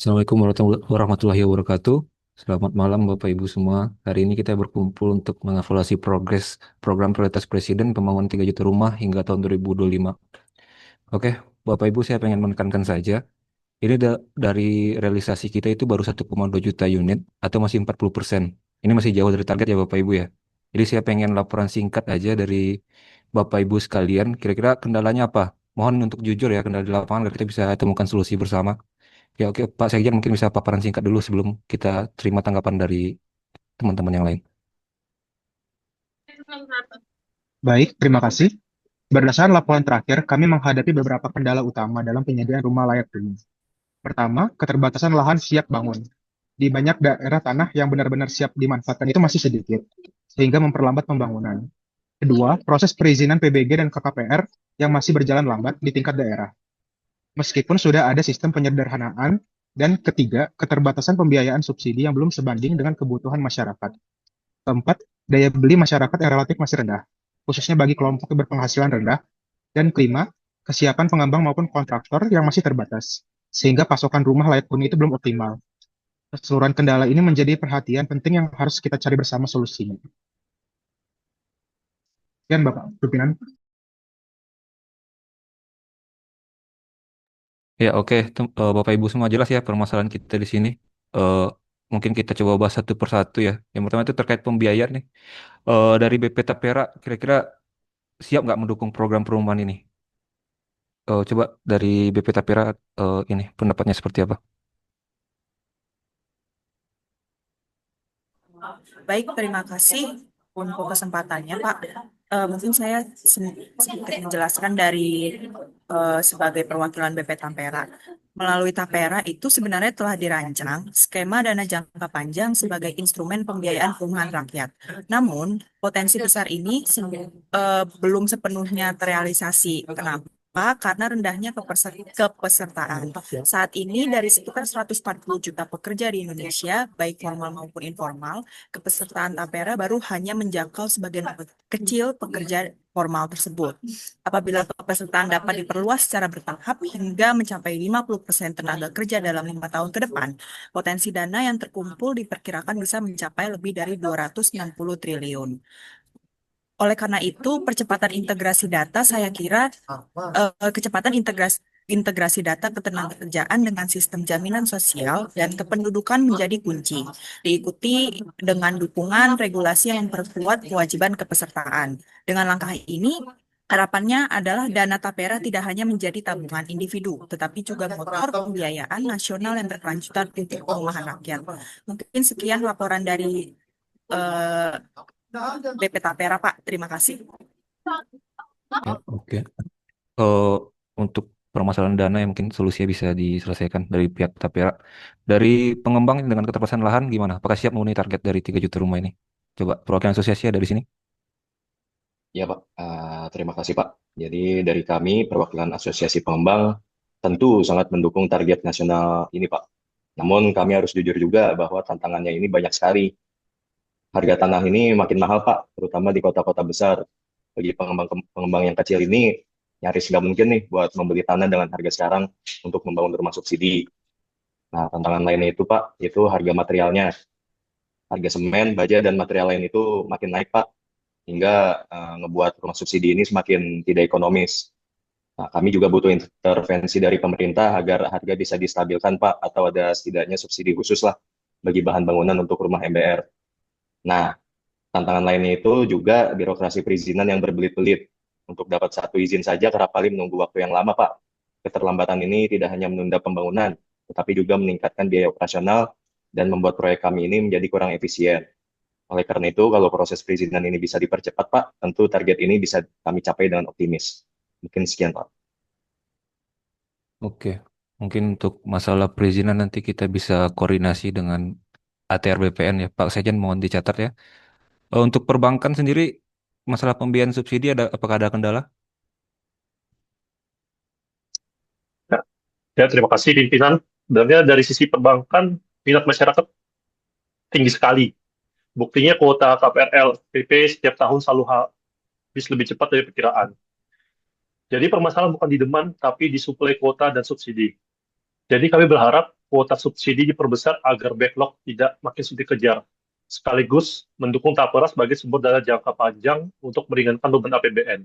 Assalamualaikum warahmatullahi wabarakatuh. Selamat malam Bapak Ibu semua. Hari ini kita berkumpul untuk mengevaluasi progres program prioritas Presiden pembangunan 3 juta rumah hingga tahun 2025. Oke, Bapak Ibu saya pengen menekankan saja, ini dari realisasi kita itu baru 1,2 juta unit atau masih 40%. Ini masih jauh dari target ya Bapak Ibu ya. Jadi saya pengen laporan singkat aja dari Bapak Ibu sekalian, kira-kira kendalanya apa? Mohon untuk jujur ya kendala di lapangan agar kita bisa temukan solusi bersama. Ya oke, Pak Sekjen mungkin bisa paparan singkat dulu sebelum kita terima tanggapan dari teman-teman yang lain. Baik, terima kasih. Berdasarkan laporan terakhir, kami menghadapi beberapa kendala utama dalam penyediaan rumah layak huni. Pertama, keterbatasan lahan siap bangun. Di banyak daerah tanah yang benar-benar siap dimanfaatkan itu masih sedikit, sehingga memperlambat pembangunan. Kedua, proses perizinan PBG dan KKPR yang masih berjalan lambat di tingkat daerah, meskipun sudah ada sistem penyederhanaan. Dan ketiga, keterbatasan pembiayaan subsidi yang belum sebanding dengan kebutuhan masyarakat. Keempat, daya beli masyarakat yang relatif masih rendah, khususnya bagi kelompok berpenghasilan rendah. Dan kelima, kesiapan pengembang maupun kontraktor yang masih terbatas, sehingga pasokan rumah layak huni itu belum optimal. Keseluruhan kendala ini menjadi perhatian penting yang harus kita cari bersama solusinya. Sekian Bapak pimpinan. Ya oke, Bapak Ibu semua jelas ya permasalahan kita di sini. Eh, Mungkin kita coba bahas satu persatu ya. Yang pertama itu terkait pembiayaan nih. Dari BP Tapera kira-kira siap nggak mendukung program perumahan ini? Coba dari BP Tapera ini pendapatnya seperti apa? Baik, terima kasih untuk kesempatannya, Pak. Mungkin saya sedikit menjelaskan dari sebagai perwakilan BP Tampera. Melalui Tapera itu sebenarnya telah dirancang skema dana jangka panjang sebagai instrumen pembiayaan perumahan rakyat. Namun, potensi besar ini belum sepenuhnya terrealisasi. Kenapa? Karena rendahnya kepesertaan. Saat ini dari sekitar 140 juta pekerja di Indonesia, baik formal maupun informal, kepesertaan Tapera baru hanya menjangkau sebagian kecil pekerja formal tersebut. Apabila kepesertaan dapat diperluas secara bertahap hingga mencapai 50% tenaga kerja dalam 5 tahun ke depan, potensi dana yang terkumpul diperkirakan bisa mencapai lebih dari 260 triliun. Oleh karena itu, percepatan integrasi data saya kira kecepatan integrasi data ketenagakerjaan dengan sistem jaminan sosial dan kependudukan menjadi kunci, diikuti dengan dukungan regulasi yang memperkuat kewajiban kepesertaan. Dengan langkah ini, harapannya adalah dana tapera tidak hanya menjadi tabungan individu, tetapi juga motor pembiayaan nasional yang berkelanjutan untuk perumahan rakyat. Mungkin sekian laporan dari eh, BP Tapera, Pak. Terima kasih. Ya oke. Eh, untuk permasalahan dana yang mungkin solusinya bisa diselesaikan dari pihak Tapera. Dari pengembang dengan keterbatasan lahan gimana? Apakah siap memenuhi target dari 3 juta rumah ini? Coba perwakilan asosiasi ada di sini. Ya, Pak. Terima kasih, Pak. Jadi dari kami, perwakilan Asosiasi Pengembang, tentu sangat mendukung target nasional ini, Pak. Namun kami harus jujur juga bahwa tantangannya ini banyak sekali. Harga tanah ini makin mahal, Pak, terutama di kota-kota besar. Bagi pengembang yang kecil ini, nyaris nggak mungkin nih buat membeli tanah dengan harga sekarang untuk membangun rumah subsidi. Nah, tantangan lainnya itu, Pak, itu harga materialnya. Harga semen, baja, dan material lain itu makin naik, Pak, hingga ngebuat rumah subsidi ini semakin tidak ekonomis. Nah, kami juga butuh intervensi dari pemerintah agar harga bisa distabilkan, Pak, atau ada setidaknya subsidi khusus lah bagi bahan bangunan untuk rumah MBR. Nah, tantangan lainnya itu juga birokrasi perizinan yang berbelit-belit. Untuk dapat satu izin saja kerap kali menunggu waktu yang lama, Pak. Keterlambatan ini tidak hanya menunda pembangunan, tetapi juga meningkatkan biaya operasional dan membuat proyek kami ini menjadi kurang efisien. Oleh karena itu, kalau proses perizinan ini bisa dipercepat, Pak, tentu target ini bisa kami capai dengan optimis. Mungkin sekian, Pak. Oke. Mungkin untuk masalah perizinan nanti kita bisa koordinasi dengan ATR BPN ya. Pak Sekjen mohon dicatat ya. Untuk perbankan sendiri, masalah pembiayaan subsidi apakah ada kendala? Ya, ya, terima kasih pimpinan. Sebenarnya dari sisi perbankan, minat masyarakat tinggi sekali. Buktinya kuota KPRL PP setiap tahun selalu habis lebih cepat dari perkiraan. Jadi permasalahan bukan di demand, tapi di suplai kuota dan subsidi. Jadi kami berharap kuota subsidi diperbesar agar backlog tidak makin sulit dikejar, sekaligus mendukung Tapera sebagai sumber dana jangka panjang untuk meringankan beban APBN.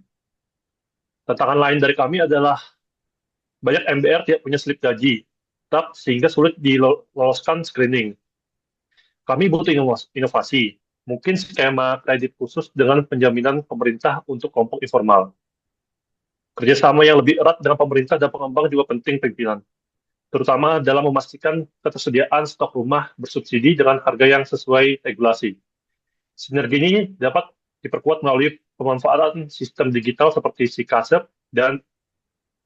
Tantangan lain dari kami adalah banyak MBR tidak punya slip gaji, tetap sehingga sulit diloloskan screening. Kami butuh inovasi, mungkin skema kredit khusus dengan penjaminan pemerintah untuk kelompok informal. Kerjasama yang lebih erat dengan pemerintah dan pengembang juga penting pimpinan, terutama dalam memastikan ketersediaan stok rumah bersubsidi dengan harga yang sesuai regulasi. Sinergi ini dapat diperkuat melalui pemanfaatan sistem digital seperti SIKASEP dan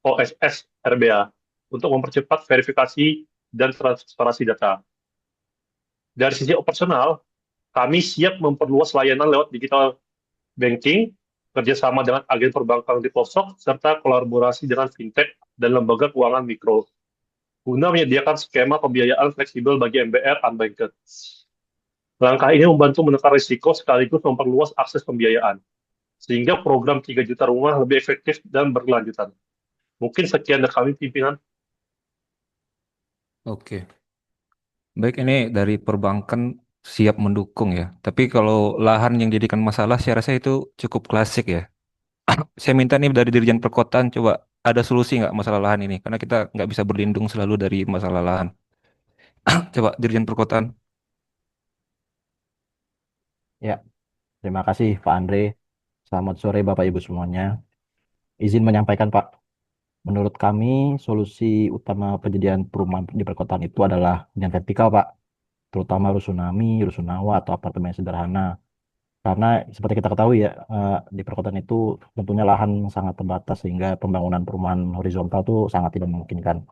OSS RBA untuk mempercepat verifikasi dan transparansi data. Dari sisi operasional, kami siap memperluas layanan lewat digital banking, kerjasama dengan agen perbankan di pelosok, serta kolaborasi dengan fintech dan lembaga keuangan mikro, guna menyediakan skema pembiayaan fleksibel bagi MBR unbanked. Langkah ini membantu menekan risiko sekaligus memperluas akses pembiayaan, sehingga program 3 juta rumah lebih efektif dan berkelanjutan. Mungkin sekian dari kami, pimpinan. Oke. Baik, ini dari perbankan siap mendukung ya. Tapi kalau lahan yang jadikan masalah, saya rasa itu cukup klasik ya. Saya minta nih dari Dirjen Perkotaan coba ada solusi nggak masalah lahan ini? Karena kita nggak bisa berlindung selalu dari masalah lahan. Coba Dirjen Perkotaan. Ya, terima kasih Pak Andre. Selamat sore Bapak Ibu semuanya. Izin menyampaikan Pak, menurut kami solusi utama penyediaan perumahan di perkotaan itu adalah hunian vertikal Pak, terutama rusunami, rusunawa atau apartemen sederhana. Karena seperti kita ketahui ya, di perkotaan itu tentunya lahan sangat terbatas sehingga pembangunan perumahan horizontal itu sangat tidak memungkinkan.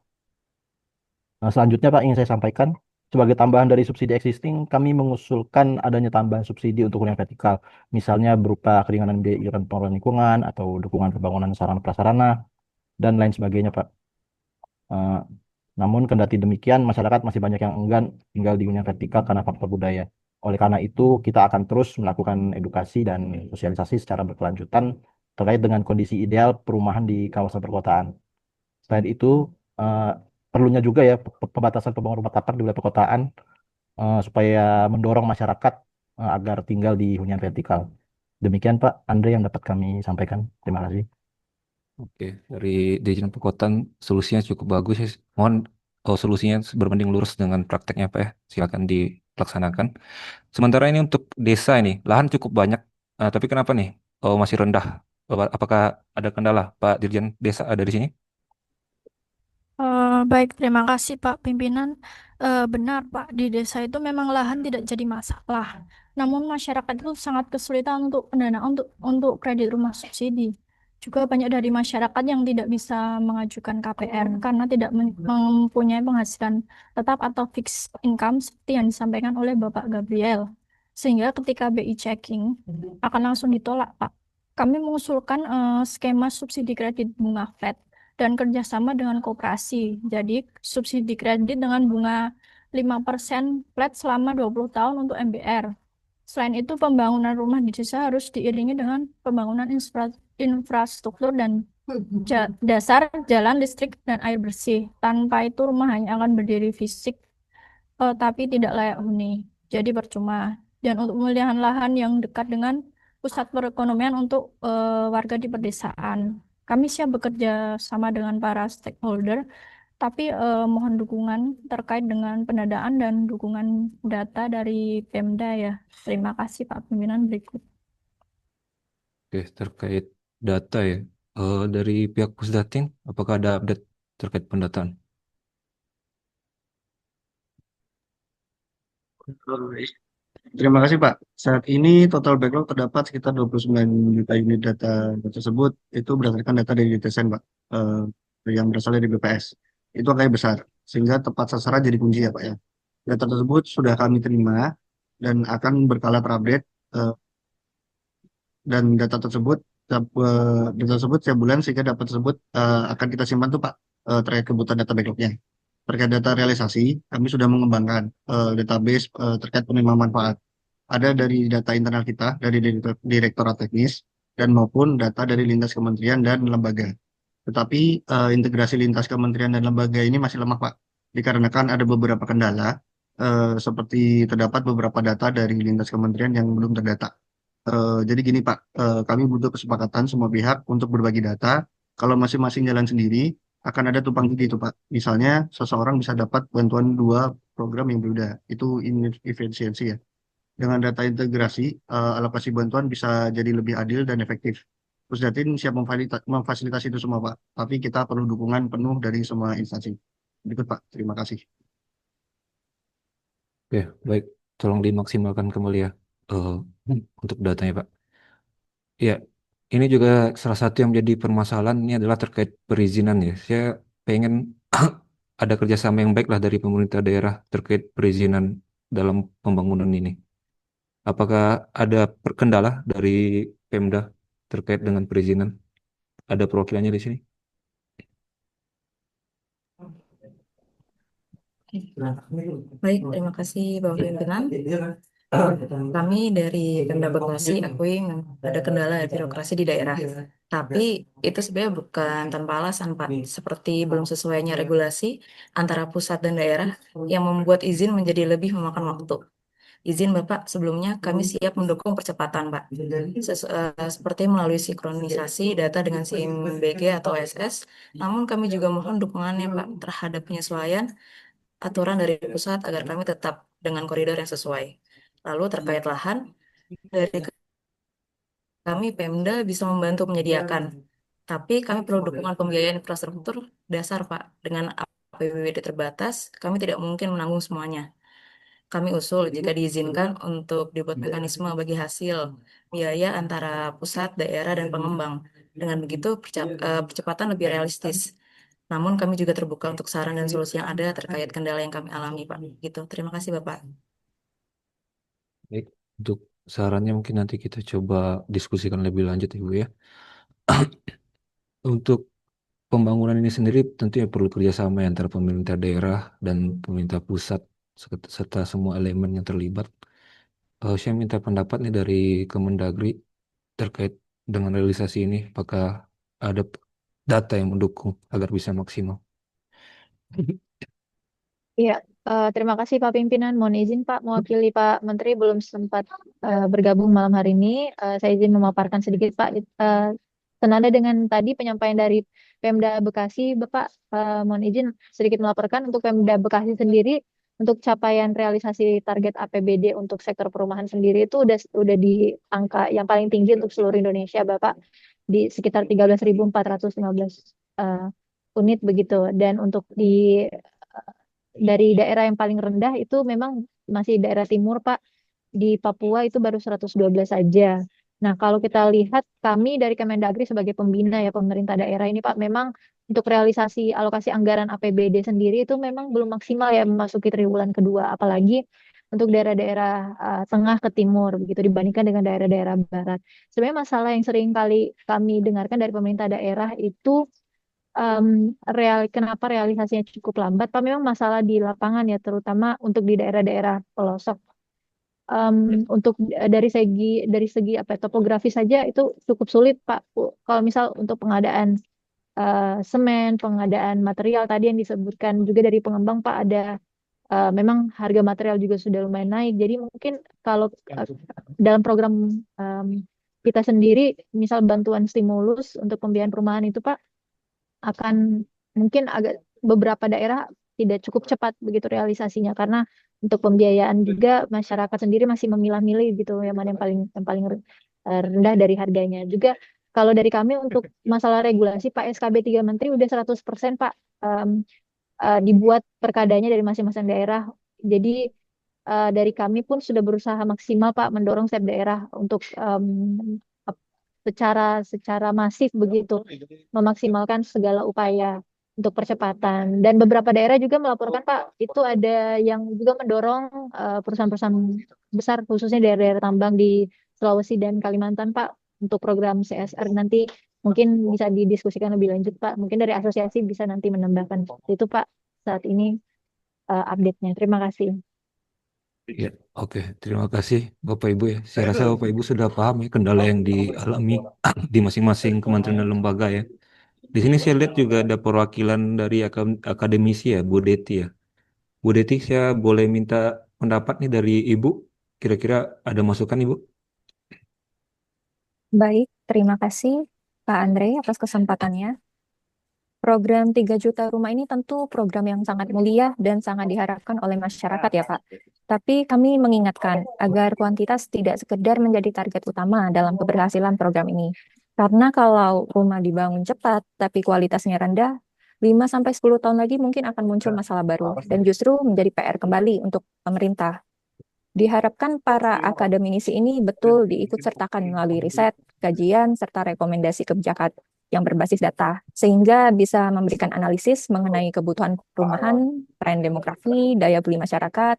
Nah, selanjutnya Pak ingin saya sampaikan, sebagai tambahan dari subsidi existing, kami mengusulkan adanya tambahan subsidi untuk hunian vertikal, misalnya berupa keringanan biaya iuran pengelolaan lingkungan atau dukungan pembangunan sarana prasarana dan lain sebagainya, Pak. Eh, Namun kendati demikian, masyarakat masih banyak yang enggan tinggal di hunian vertikal karena faktor budaya. Oleh karena itu, kita akan terus melakukan edukasi dan sosialisasi secara berkelanjutan terkait dengan kondisi ideal perumahan di kawasan perkotaan. Selain itu, eh, perlunya juga ya pembatasan pembangunan rumah tapak di wilayah perkotaan supaya mendorong masyarakat agar tinggal di hunian vertikal. Demikian Pak Andre yang dapat kami sampaikan. Terima kasih. Oke, dari Dirjen Perkotaan solusinya cukup bagus ya. Mohon solusinya berbanding lurus dengan prakteknya Pak ya. Silakan dilaksanakan. Sementara ini untuk desa ini, lahan cukup banyak, tapi kenapa nih masih rendah? Apakah ada kendala Pak Dirjen Desa ada di sini? Baik, terima kasih Pak Pimpinan. Benar Pak, di desa itu memang lahan tidak jadi masalah. Namun masyarakat itu sangat kesulitan untuk pendanaan untuk kredit rumah subsidi. Juga banyak dari masyarakat yang tidak bisa mengajukan KPR karena tidak mempunyai penghasilan tetap atau fixed income seperti yang disampaikan oleh Bapak Gabriel. Sehingga ketika BI checking akan langsung ditolak Pak. Kami mengusulkan skema subsidi kredit bunga flat dan kerjasama dengan koperasi. Jadi subsidi kredit dengan bunga 5% flat selama 20 tahun untuk MBR. Selain itu, pembangunan rumah di desa harus diiringi dengan pembangunan infrastruktur dan dasar jalan, listrik, dan air bersih. Tanpa itu rumah hanya akan berdiri fisik, tapi tidak layak huni. Jadi percuma. Dan untuk pemilihan lahan yang dekat dengan pusat perekonomian untuk warga di pedesaan. Kami siap bekerja sama dengan para stakeholder, tapi mohon dukungan terkait dengan pendanaan dan dukungan data dari Pemda ya. Terima kasih Pak Pimpinan. Berikut. Oke, terkait data ya. Dari pihak Pusdatin, apakah ada update terkait pendataan? Terima kasih Pak. Saat ini total backlog terdapat sekitar 29 juta unit data tersebut. Itu berdasarkan data dari DTSN Pak, yang berasal dari BPS. Itu angkanya besar, sehingga tepat sasaran jadi kunci ya Pak ya. Data tersebut sudah kami terima dan akan berkala terupdate, dan data tersebut setiap bulan sehingga data tersebut akan kita simpan tuh Pak, terkait kebutuhan data backlognya. Terkait data realisasi, kami sudah mengembangkan database terkait penerima manfaat. Ada dari data internal kita, dari direktorat teknis, dan maupun data dari lintas kementerian dan lembaga. Tetapi integrasi lintas kementerian dan lembaga ini masih lemah, Pak. dikarenakan ada beberapa kendala, seperti terdapat beberapa data dari lintas kementerian yang belum terdata. Jadi gini Pak, kami butuh kesepakatan semua pihak untuk berbagi data. Kalau masing-masing jalan sendiri, akan ada tumpang tindih itu Pak. Misalnya, seseorang bisa dapat bantuan dua program yang berbeda. Itu efisiensi ya. Dengan data integrasi, alokasi bantuan bisa jadi lebih adil dan efektif. Pusdatin siap memfasilitasi itu semua Pak. Tapi kita perlu dukungan penuh dari semua instansi. Berikut Pak, terima kasih. Oke, baik. Tolong dimaksimalkan kembali ya eh, untuk datanya, Pak. Ya, ini juga salah satu yang menjadi permasalahan ini adalah terkait perizinan ya. Saya pengen ada kerjasama yang baik lah dari pemerintah daerah terkait perizinan dalam pembangunan ini. Apakah ada kendala dari Pemda terkait dengan perizinan? Ada perwakilannya di sini? Baik, terima kasih Bapak Pimpinan. Kami dari Pemda Bekasi akui ada kendala birokrasi di daerah. Tapi itu sebenarnya bukan tanpa alasan, Pak. Seperti belum sesuainya regulasi antara pusat dan daerah yang membuat izin menjadi lebih memakan waktu. Izin Bapak, sebelumnya kami siap mendukung percepatan, Pak. Seperti melalui sinkronisasi data dengan SIM BG atau SS. Namun kami juga mohon dukungannya, Pak, terhadap penyesuaian aturan dari pusat agar kami tetap dengan koridor yang sesuai. Lalu terkait lahan, dari kami Pemda bisa membantu menyediakan, tapi kami perlu dukungan pembiayaan infrastruktur dasar, Pak. Dengan APBD terbatas, kami tidak mungkin menanggung semuanya. Kami usul jika diizinkan untuk dibuat mekanisme bagi hasil biaya antara pusat, daerah, dan pengembang. Dengan begitu, percepatan lebih realistis. Namun kami juga terbuka untuk saran dan solusi yang ada terkait kendala yang kami alami, Pak. Gitu. Terima kasih, Bapak. Baik, untuk sarannya mungkin nanti kita coba diskusikan lebih lanjut Ibu ya. Untuk pembangunan ini sendiri tentunya perlu kerjasama ya antara pemerintah daerah dan pemerintah pusat serta semua elemen yang terlibat. Saya minta pendapat nih dari Kemendagri terkait dengan realisasi ini, apakah ada data yang mendukung agar bisa maksimal? Iya, terima kasih Pak Pimpinan. Mohon izin Pak, mewakili Pak Menteri belum sempat bergabung malam hari ini. Saya izin memaparkan sedikit Pak. Senada dengan tadi penyampaian dari Pemda Bekasi, Bapak mohon izin sedikit melaporkan untuk Pemda Bekasi sendiri untuk capaian realisasi target APBD untuk sektor perumahan sendiri itu udah di angka yang paling tinggi untuk seluruh Indonesia, Bapak, di sekitar 13.415 eh, unit begitu. Dan untuk dari daerah yang paling rendah itu memang masih daerah timur, Pak. Di Papua itu baru 112 saja. Nah, kalau kita lihat kami dari Kemendagri sebagai pembina ya pemerintah daerah ini, Pak, memang untuk realisasi alokasi anggaran APBD sendiri itu memang belum maksimal ya memasuki triwulan kedua, apalagi untuk daerah-daerah tengah ke timur begitu dibandingkan dengan daerah-daerah barat. Sebenarnya masalah yang sering kali kami dengarkan dari pemerintah daerah itu kenapa realisasinya cukup lambat? Pak, memang masalah di lapangan ya, terutama untuk di daerah-daerah pelosok. Untuk dari segi apa ya, topografi saja itu cukup sulit, Pak. Kalau misal untuk pengadaan semen, pengadaan material tadi yang disebutkan juga dari pengembang, Pak, ada memang harga material juga sudah lumayan naik. Jadi mungkin kalau dalam program em, kita sendiri, misal bantuan stimulus untuk pembiayaan perumahan itu, Pak, akan mungkin agak beberapa daerah tidak cukup cepat begitu realisasinya karena untuk pembiayaan juga masyarakat sendiri masih memilah-milih gitu yang mana yang paling rendah dari harganya. Juga kalau dari kami untuk masalah regulasi Pak SKB 3 Menteri udah 100% Pak em, dibuat perkadanya dari masing-masing daerah. Jadi dari kami pun sudah berusaha maksimal Pak mendorong setiap daerah untuk secara masif begitu memaksimalkan segala upaya untuk percepatan. Dan beberapa daerah juga melaporkan Pak, itu ada yang juga mendorong perusahaan-perusahaan besar khususnya daerah-daerah tambang di Sulawesi dan Kalimantan Pak untuk program CSR nanti mungkin bisa didiskusikan lebih lanjut Pak. Mungkin dari asosiasi bisa nanti menambahkan. Itu Pak saat ini update-nya. Terima kasih. Ya, oke. Terima kasih Bapak Ibu ya. Saya rasa Bapak Ibu sudah paham ya kendala yang dialami di masing-masing kementerian dan lembaga ya. Di sini saya lihat juga ada perwakilan dari akademisi ya, Bu Deti ya. Bu Deti, saya boleh minta pendapat nih dari Ibu. Kira-kira ada masukan Ibu? Baik, terima kasih Pak Andre atas kesempatannya. Program 3 juta rumah ini tentu program yang sangat mulia dan sangat diharapkan oleh masyarakat ya Pak. Tapi kami mengingatkan agar kuantitas tidak sekedar menjadi target utama dalam keberhasilan program ini. Karena kalau rumah dibangun cepat tapi kualitasnya rendah, 5-10 tahun lagi mungkin akan muncul masalah baru dan justru menjadi PR kembali untuk pemerintah. Diharapkan para akademisi ini betul diikut sertakan melalui riset, kajian, serta rekomendasi kebijakan yang berbasis data, sehingga bisa memberikan analisis mengenai kebutuhan perumahan, tren demografi, daya beli masyarakat,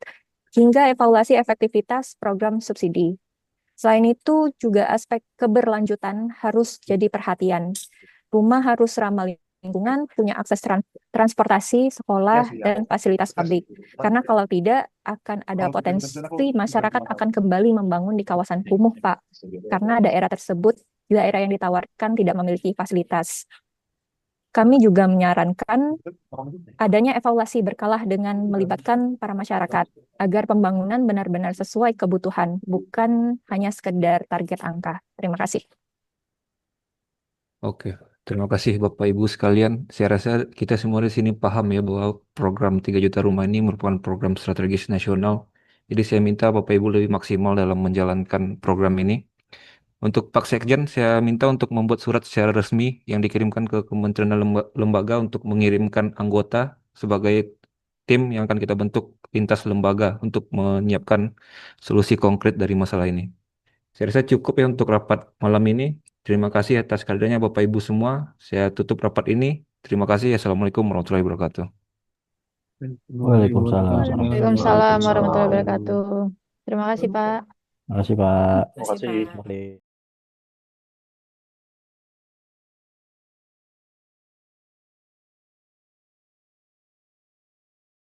hingga evaluasi efektivitas program subsidi. Selain itu, juga aspek keberlanjutan harus jadi perhatian. Rumah harus ramah lingkungan, punya akses transportasi, sekolah, dan fasilitas publik. Karena kalau tidak, akan ada potensi masyarakat akan kembali membangun di kawasan kumuh, Pak. Karena daerah tersebut, daerah yang ditawarkan tidak memiliki fasilitas. Kami juga menyarankan adanya evaluasi berkala dengan melibatkan para masyarakat, agar pembangunan benar-benar sesuai kebutuhan, bukan hanya sekedar target angka. Terima kasih. Oke, terima kasih Bapak Ibu sekalian. Saya rasa kita semua di sini paham ya bahwa program 3 juta rumah ini merupakan program strategis nasional. Jadi saya minta Bapak Ibu lebih maksimal dalam menjalankan program ini. Untuk Pak Sekjen, saya minta untuk membuat surat secara resmi yang dikirimkan ke kementerian dan lembaga untuk mengirimkan anggota sebagai tim yang akan kita bentuk lintas lembaga untuk menyiapkan solusi konkret dari masalah ini. Saya rasa cukup ya untuk rapat malam ini. Terima kasih atas kehadirannya Bapak Ibu semua. Saya tutup rapat ini. Terima kasih. Assalamualaikum warahmatullahi wabarakatuh. Waalaikumsalam Waalaikumsalam warahmatullahi wabarakatuh. Terima kasih, Pak. Terima kasih Pak. Terima kasih. Terima kasih.